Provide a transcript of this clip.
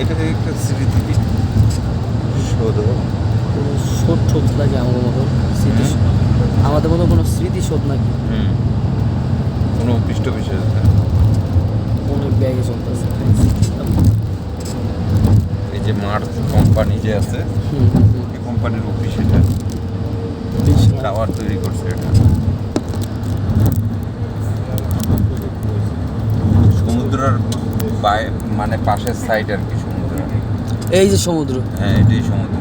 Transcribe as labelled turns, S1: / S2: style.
S1: এটা একটা স্মৃতি সৌধ।
S2: কোনো শোধ নাকি আমাদের মতো স্মৃতি, আমাদের মতো কোনো স্মৃতিশোধ নাকি?
S1: কোনো অফিস টফিস আছে?
S2: কোনো ব্যাগে চলতেছে।
S1: এই যে মার্চ কোম্পানি যে আছে, এই কোম্পানির অফিস এটা, টাওয়ার তৈরি করছে এটা। সমুদ্রের মানে পাশের সাইড আর কি সমুদ্র।
S2: এই যে সমুদ্র,
S1: হ্যাঁ এটাই সমুদ্র।